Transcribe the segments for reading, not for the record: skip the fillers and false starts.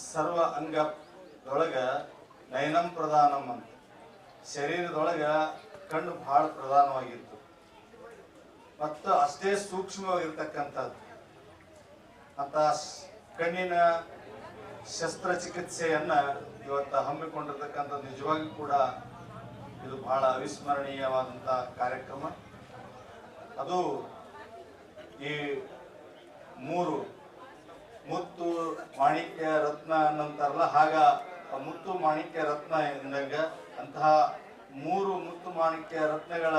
ಸರ್ವ ಅಂಗದೊಳಗ ನಯನಂ ಪ್ರಧಾನಂ ಅಂತ. ಶರೀರದೊಳಗ ಕಣ್ಣು ಬಹಳ ಪ್ರಧಾನವಾಗಿತ್ತು ಮತ್ತು ಅಷ್ಟೇ ಸೂಕ್ಷ್ಮವಾಗಿರ್ತಕ್ಕಂಥದ್ದು. ಅಂತ ಕಣ್ಣಿನ ಶಸ್ತ್ರಚಿಕಿತ್ಸೆಯನ್ನ ಇವತ್ತು ಹಮ್ಮಿಕೊಂಡಿರ್ತಕ್ಕಂಥದ್ದು ನಿಜವಾಗಿ ಕೂಡ ಇದು ಬಹಳ ಅವಿಸ್ಮರಣೀಯವಾದಂಥ ಕಾರ್ಯಕ್ರಮ. ಅದು ಈ 3 ಮುತ್ತು ಮಾಣಿಕ್ಯ ರತ್ನ ಅನ್ನಂತಾರಲ್ಲ, ಹಾಗ ಮುತ್ತು ಮಾಣಿಕ್ಯ ರತ್ನ ಎಂದಂಗ ಅಂತಹ 3 ಮುತ್ತು ಮಾಣಿಕ್ಯ ರತ್ನಗಳ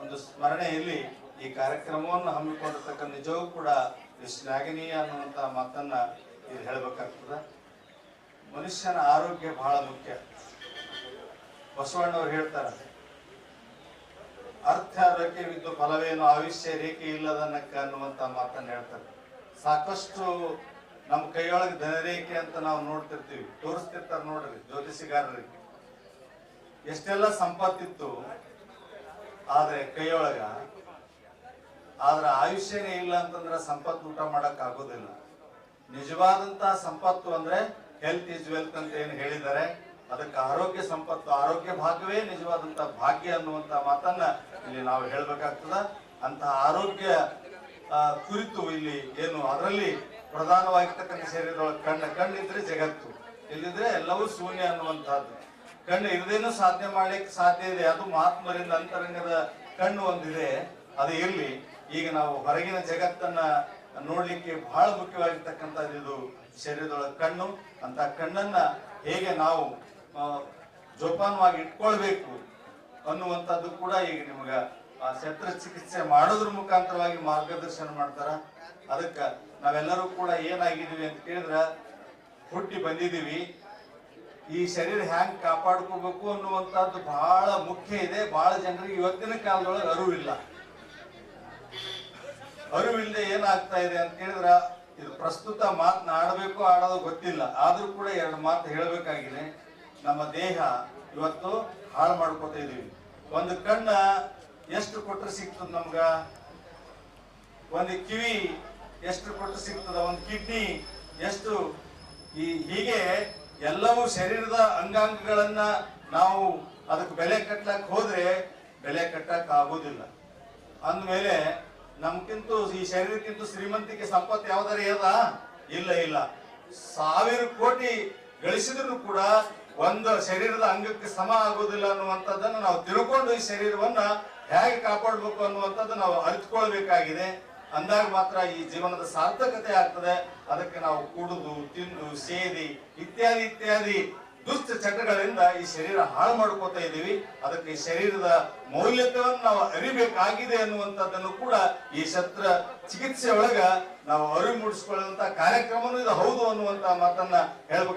ಒಂದು ಸ್ಮರಣೆಯಲ್ಲಿ ಈ ಕಾರ್ಯಕ್ರಮವನ್ನು ಹಮ್ಮಿಕೊಂಡಿರ್ತಕ್ಕಂಥ ನಿಜವೂ ಕೂಡ ಶ್ಲಾಘನೀಯ ಅನ್ನುವಂಥ ಮಾತನ್ನ ಇಲ್ಲಿ ಹೇಳಬೇಕಾಗ್ತದೆ. ಮನುಷ್ಯನ ಆರೋಗ್ಯ ಬಹಳ ಮುಖ್ಯ. ಬಸವಣ್ಣವ್ರು ಹೇಳ್ತಾರೆ, ಅರ್ಥ ರೇಖೆವಿದ್ದು ಫಲವೇನು ಆಯುಷ್ಯ ರೇಖೆ ಇಲ್ಲದನ್ನಕ್ಕ ಅನ್ನುವಂಥ ಮಾತನ್ನ ಹೇಳ್ತಾರೆ. ಸಾಕಷ್ಟು ನಮ್ಮ ಕೈಯೊಳಗೆ ಧನರೇಖೆ ಅಂತ ನಾವು ನೋಡ್ತಿರ್ತೀವಿ, ತೋರಿಸ್ತಿರ್ತಾರೆ ನೋಡ್ರಿ ಜ್ಯೋತಿಷಿಗಾರರಿಗೆ. ಎಷ್ಟೆಲ್ಲ ಸಂಪತ್ತಿತ್ತು ಆದ್ರೆ ಕೈಯೊಳಗ, ಆದ್ರೆ ಆಯುಷ್ಯನೇ ಇಲ್ಲ ಅಂತಂದ್ರೆ ಸಂಪತ್ತು ಊಟ ಮಾಡಕ್ ಆಗೋದಿಲ್ಲ. ನಿಜವಾದಂತಹ ಸಂಪತ್ತು ಅಂದ್ರೆ ಹೆಲ್ತ್ ಈಸ್ ವೆಲ್ತ್ ಅಂತ ಏನು ಹೇಳಿದ್ದಾರೆ, ಅದಕ್ಕೆ ಆರೋಗ್ಯ ಸಂಪತ್ತು, ಆರೋಗ್ಯ ಭಾಗ್ಯವೇ ನಿಜವಾದಂತಹ ಭಾಗ್ಯ ಅನ್ನುವಂತ ಮಾತನ್ನ ಇಲ್ಲಿ ನಾವು ಹೇಳ್ಬೇಕಾಗ್ತದ. ಅಂತಹ ಆರೋಗ್ಯ ಕುರಿತು ಇಲ್ಲಿ ಏನು ಅದರಲ್ಲಿ ಪ್ರಧಾನವಾಗಿರ್ತಕ್ಕಂಥ ಶರೀರದೊಳಗೆ ಕಣ್ಣಿದ್ರೆ ಜಗತ್ತು, ಇಲ್ಲಿದ್ರೆ ಎಲ್ಲವೂ ಶೂನ್ಯ ಅನ್ನುವಂತಹದ್ದು. ಕಣ್ಣು ಇರದೇನು ಸಾಧನೆ ಮಾಡ್ಲಿಕ್ಕೆ ಸಾಧ್ಯ ಇದೆ. ಅದು ಮಹಾತ್ಮರಿಂದ ಅಂತರಂಗದ ಕಣ್ಣು ಒಂದಿದೆ, ಅದು ಇರ್ಲಿ. ಈಗ ನಾವು ಹೊರಗಿನ ಜಗತ್ತನ್ನ ನೋಡ್ಲಿಕ್ಕೆ ಬಹಳ ಮುಖ್ಯವಾಗಿರ್ತಕ್ಕಂಥದ್ದು ಇದು ಶರೀರದೊಳಗೆ ಕಣ್ಣು. ಅಂತ ಕಣ್ಣನ್ನ ಹೇಗೆ ನಾವು ಜೋಪಾನವಾಗಿ ಇಟ್ಕೊಳ್ಬೇಕು ಅನ್ನುವಂಥದ್ದು ಕೂಡ ಈಗ ನಿಮ್ಗ ಶಸ್ತ್ರಚಿಕಿತ್ಸೆ ಮಾಡೋದ್ರ ಮುಖಾಂತರವಾಗಿ ಮಾರ್ಗದರ್ಶನ ಮಾಡ್ತಾರ. ಅದಕ್ಕೆ ನಾವೆಲ್ಲರೂ ಕೂಡ ಏನಾಗಿದ್ದೀವಿ ಅಂತ ಕೇಳಿದ್ರ, ಹುಟ್ಟಿ ಬಂದಿದ್ದೀವಿ, ಈ ಶರೀರ ಹ್ಯಾಂಗ್ ಕಾಪಾಡ್ಕೋಬೇಕು ಅನ್ನುವಂಥದ್ದು ಬಹಳ ಮುಖ್ಯ ಇದೆ. ಬಹಳ ಜನರಿಗೆ ಇವತ್ತಿನ ಕಾಲದೊಳಗೆ ಅರಿವಿಲ್ಲ. ಅರಿವಿಲ್ಲದೆ ಏನಾಗ್ತಾ ಇದೆ ಅಂತ ಕೇಳಿದ್ರ, ಇದು ಪ್ರಸ್ತುತ ಮಾತನಾಡಬೇಕು ಆಡೋದು ಗೊತ್ತಿಲ್ಲ. ಆದ್ರೂ ಕೂಡ 2 ಮಾತು ಹೇಳಬೇಕಾಗಿದೆ. ನಮ್ಮ ದೇಹ ಇವತ್ತು ಹಾಳು ಮಾಡ್ಕೋತಾ ಇದೀವಿ. ಒಂದು ಕಣ್ಣ ಎಷ್ಟು ಕೊಟ್ಟರೆ ಸಿಗ್ತದ ನಮ್ಗ, ಒಂದು ಕಿವಿ ಎಷ್ಟು ಕೊಟ್ಟರೆ ಸಿಗ್ತದ, ಒಂದು ಕಿಡ್ನಿ ಎಷ್ಟು, ಹೀಗೆ ಎಲ್ಲವೂ ಶರೀರದ ಅಂಗಾಂಗಗಳನ್ನ ನಾವು ಅದಕ್ಕೆ ಬೆಲೆ ಕಟ್ಟಲಕ್ ಹೋದ್ರೆ ಬೆಲೆ ಕಟ್ಟಕ್ ಆಗೋದಿಲ್ಲ. ಅಂದ್ಮೇಲೆ ನಮ್ಗಿಂತ ಈ ಶರೀರಕ್ಕಿಂತ ಶ್ರೀಮಂತಿಕೆ ಸಂಪತ್ತು ಯಾವ್ದಾರ ಇಲ್ಲ. 1000 ಕೋಟಿ ಗಳಿಸಿದ್ರು ಕೂಡ ಒಂದು ಶರೀರದ ಅಂಗಕ್ಕೆ ಸಮ ಆಗೋದಿಲ್ಲ ಅನ್ನುವಂಥದ್ದನ್ನು ನಾವು ತಿಳ್ಕೊಂಡು ಈ ಶರೀರವನ್ನ ಹೇಗೆ ಕಾಪಾಡಬೇಕು ಅನ್ನುವಂಥದ್ದು ನಾವು ಅರಿತುಕೊಳ್ಬೇಕಾಗಿದೆ. ಅಂದಾಗ ಮಾತ್ರ ಈ ಜೀವನದ ಸಾರ್ಥಕತೆ ಆಗ್ತದೆ. ಅದಕ್ಕೆ ನಾವು ಕುಡಿದು ತಿಂದು ಸೇದಿ ಇತ್ಯಾದಿ ದುಷ್ಟ ಚಟಗಳಿಂದ ಈ ಶರೀರ ಹಾಳು ಮಾಡ್ಕೋತಾ ಇದೀವಿ. ಅದಕ್ಕೆ ಈ ಶರೀರದ ಮೌಲ್ಯತೆಯನ್ನು ನಾವು ಅರಿಬೇಕಾಗಿದೆ ಅನ್ನುವಂಥದ್ದನ್ನು ಕೂಡ ಈ ಶಸ್ತ್ರ ಚಿಕಿತ್ಸೆ ಒಳಗ ನಾವು ಅರಿವು ಮೂಡಿಸಿಕೊಳ್ಳುವಂತ ಕಾರ್ಯಕ್ರಮನೂ ಇದು ಹೌದು ಅನ್ನುವಂತ ಮಾತನ್ನ ಹೇಳ್ಬೇಕಾಗ